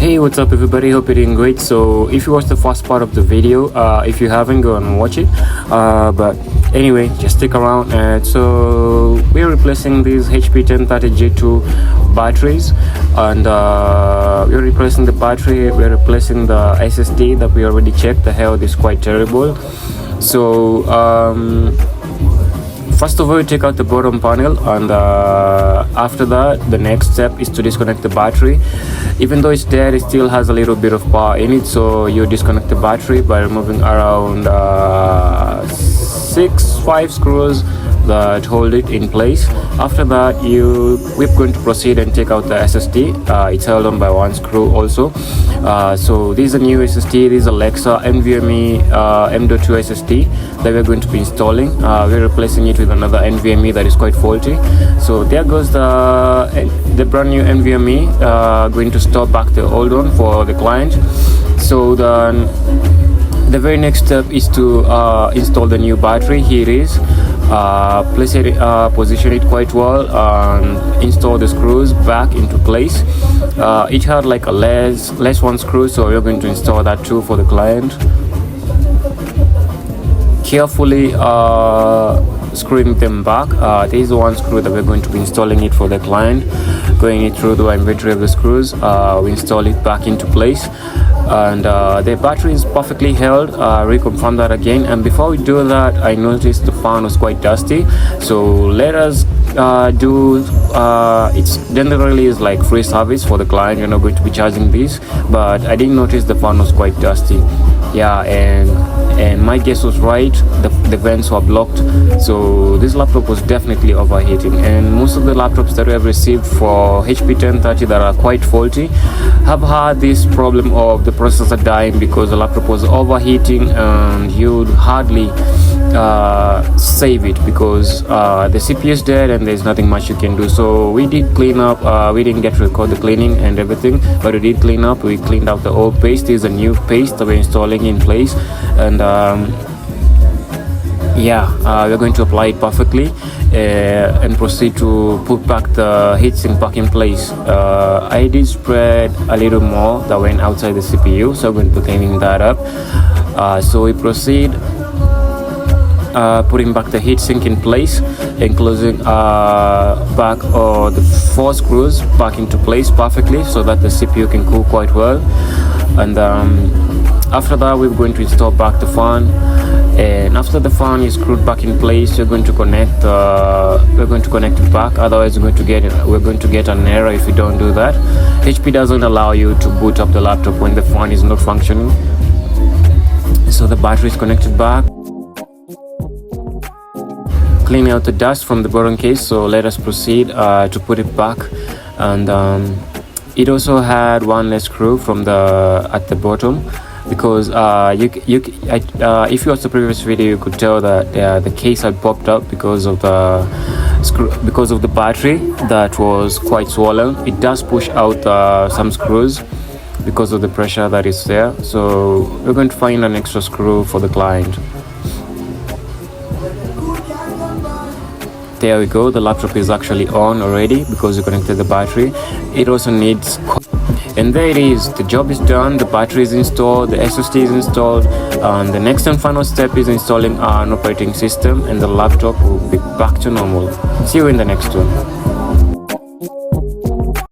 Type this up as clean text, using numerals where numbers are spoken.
Hey, what's up everybody, hope you're doing great. So if you watched the first part of the video, if you haven't, go and watch it, but anyway, just stick around. So we're replacing these HP 1030 G2 batteries, and we're replacing the battery, we're replacing the SSD that we already checked. The health is quite terrible. So first of all, you take out the bottom panel, and after that, the next step is to disconnect the battery. Even though it's dead, it still has a little bit of power in it, so you disconnect the battery by removing around 5 screws that hold it in place. After that, we're going to proceed and take out the SSD. It's held on by one screw also. So this is a new SSD. This is Alexa NVMe M.2 SSD that we're going to be installing. We're replacing it with another NVMe that is quite faulty. So there goes the brand new NVMe, going to store back the old one for the client. So the very next step is to install the new battery. Here it is. Place it, position it quite well, and install the screws back into place. It had like a less one screw, so we're going to install that too for the client. Carefully screwing them back. There is one screw that we're going to be installing it for the client. Going it through the inventory of the screws, we install it back into place, and the battery is perfectly held. Reconfirm that again. And before we do that, I noticed the fan was quite dusty, so let us it's generally is like free service for the client. You're not going to be charging this, but I didn't notice the fan was quite dusty. Yeah, and my guess was right. The vents were blocked, so this laptop was definitely overheating. And most of the laptops that we have received for HP 1030 that are quite faulty have had this problem of the processor dying because the laptop was overheating, and you'd hardly save it because the CPU is dead and there's nothing much you can do. So we did clean up. We didn't get to record the cleaning and everything, but we did clean up. We cleaned out the old paste. This is a new paste that we're installing in place, and we're going to apply it perfectly and proceed to put back the heatsink back in place. I did spread a little more that went outside the CPU, so I'm going to be cleaning that up. So we proceed putting back the heatsink in place and closing back the 4 screws back into place perfectly so that the CPU can cool quite well. And after that, we're going to install back the fan. And after the fan is screwed back in place, we're going to connect it back. Otherwise, we're going to get an error if we don't do that. HP doesn't allow you to boot up the laptop when the fan is not functioning. So the battery is connected back. Cleaning out the dust from the bottom case, so let us proceed to put it back. And it also had one less screw from at the bottom, because if you watched the previous video, you could tell that the case had popped up because of the battery that was quite swollen. It does push out some screws because of the pressure that is there. So we're going to find an extra screw for the client. There we go. The laptop is actually on already because we connected the battery. It also needs, and there it is. The job is done. The battery is installed, the SSD is installed, and the next and final step is installing an operating system, and the laptop will be back to normal. See you in the next one.